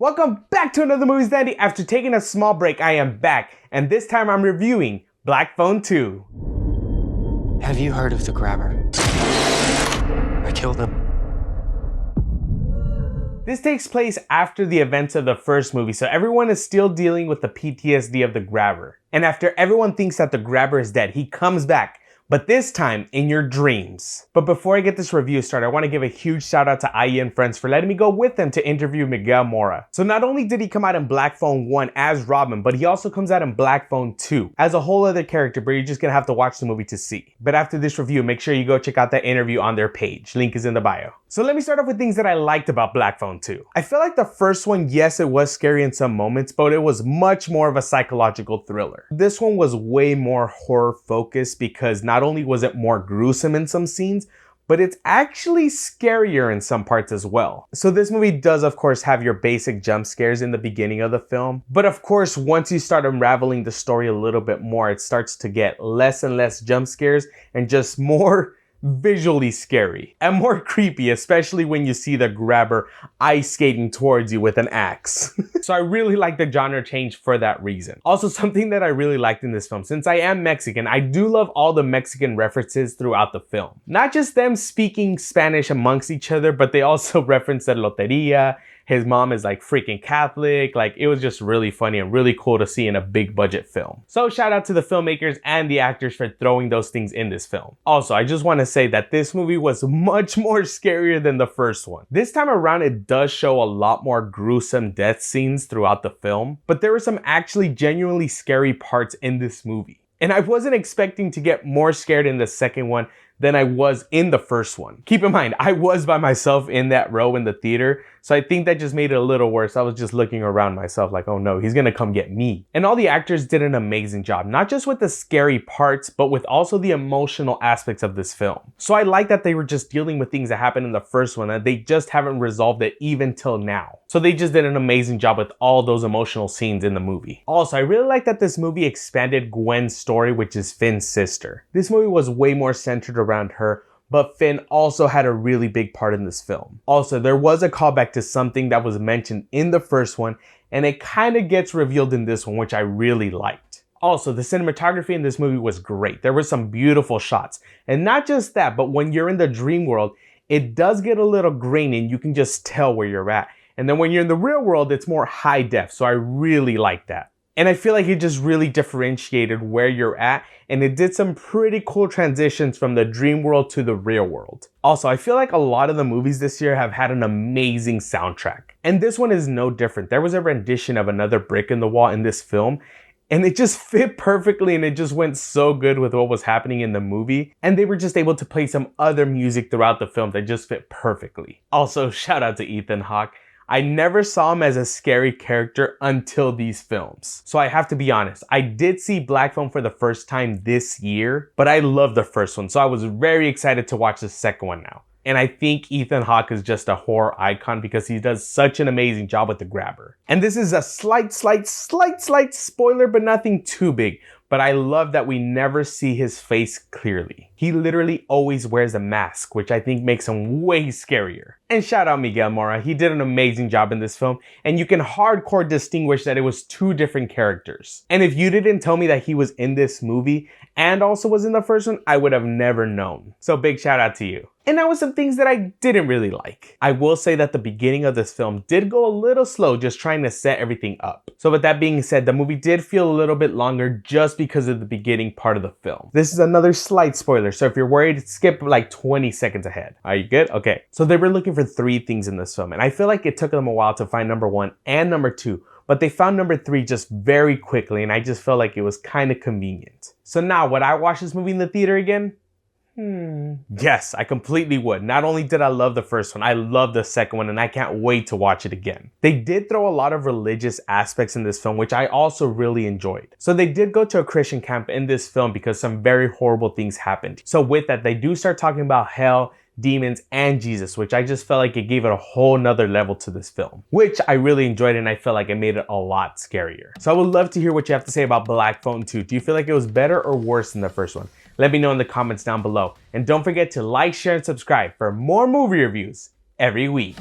Welcome back to another Movies Dandy. After taking a small break, I am back, and this time I'm reviewing Black Phone 2. Have you heard of the grabber? I killed him. This takes place after the events of the first movie, so everyone is still dealing with the PTSD of the grabber. And after everyone thinks that the grabber is dead, he comes back, but this time in your dreams. But before I get this review started, I want to give a huge shout out to IE and Friends for letting me go with them to interview Miguel Mora. So not only did he come out in Black Phone 1 as Robin, but he also comes out in Black Phone 2 as a whole other character, but you're just gonna have to watch the movie to see. But after this review, make sure you go check out that interview on their page. Link is in the bio. So let me start off with things that I liked about Black Phone 2. I feel like the first one, yes, it was scary in some moments, but it was much more of a psychological thriller. This one was way more horror focused because not only was it more gruesome in some scenes, but it's actually scarier in some parts as well. So this movie does of course have your basic jump scares in the beginning of the film, but of course once you start unraveling the story a little bit more, it starts to get less and less jump scares and just more visually scary and more creepy, especially when you see the grabber ice skating towards you with an axe. So I really like the genre change for that reason. Also, something that I really liked in this film, since I am Mexican, I do love all the Mexican references throughout the film. Not just them speaking Spanish amongst each other, but they also reference the loteria. His mom is like freaking Catholic. Like, it was just really funny and really cool to see in a big budget film. So shout out to the filmmakers and the actors for throwing those things in this film. Also, I just want to say that this movie was much more scarier than the first one. This time around, it does show a lot more gruesome death scenes throughout the film, but there were some actually genuinely scary parts in this movie. And I wasn't expecting to get more scared in the second one than I was in the first one. Keep in mind, I was by myself in that row in the theater, so I think that just made it a little worse. I was just looking around myself like, oh no, he's gonna come get me. And all the actors did an amazing job, not just with the scary parts, but with also the emotional aspects of this film. So I like that they were just dealing with things that happened in the first one and they just haven't resolved it even till now. So they just did an amazing job with all those emotional scenes in the movie. Also, I really like that this movie expanded Gwen's story, which is Finn's sister. This movie was way more centered around her, but Finn also had a really big part in this film. Also, there was a callback to something that was mentioned in the first one, and it kind of gets revealed in this one, which I really liked. Also, the cinematography in this movie was great. There were some beautiful shots. And not just that, but when you're in the dream world, it does get a little grainy and you can just tell where you're at. And then when you're in the real world, it's more high def. So I really like that. And I feel like it just really differentiated where you're at, and it did some pretty cool transitions from the dream world to the real world. Also, I feel like a lot of the movies this year have had an amazing soundtrack. And this one is no different. There was a rendition of Another Brick in the Wall in this film, and it just fit perfectly and it just went so good with what was happening in the movie. And they were just able to play some other music throughout the film that just fit perfectly. Also, shout out to Ethan Hawke. I never saw him as a scary character until these films. So I have to be honest, I did see Black Phone for the first time this year, but I love the first one. So I was very excited to watch the second one now. And I think Ethan Hawke is just a horror icon because he does such an amazing job with the grabber. And this is a slight spoiler, but nothing too big. But I love that we never see his face clearly. He literally always wears a mask, which I think makes him way scarier. And shout out Miguel Mora, he did an amazing job in this film, and you can hardcore distinguish that it was two different characters. And if you didn't tell me that he was in this movie and also was in the first one, I would have never known. So big shout out to you. And now with some things that I didn't really like. I will say that the beginning of this film did go a little slow just trying to set everything up. So with that being said, the movie did feel a little bit longer just because of the beginning part of the film. This is another slight spoiler, so if you're worried, skip like 20 seconds ahead. Are you good? Okay. So they were looking for 3 things in this film, and I feel like it took them a while to find number 1 and number 2. But they found number 3 just very quickly, and I just felt like it was kind of convenient. So now, would I watch this movie in the theater again? Yes, I completely would. Not only did I love the first one, I love the second one, and I can't wait to watch it again. They did throw a lot of religious aspects in this film, which I also really enjoyed. So they did go to a Christian camp in this film because some very horrible things happened. So with that, they do start talking about hell, demons, and Jesus, which I just felt like it gave it a whole nother level to this film, which I really enjoyed, and I felt like it made it a lot scarier. So I would love to hear what you have to say about Black Phone 2. Do you feel like it was better or worse than the first one? Let me know in the comments down below. And don't forget to like, share, and subscribe for more movie reviews every week.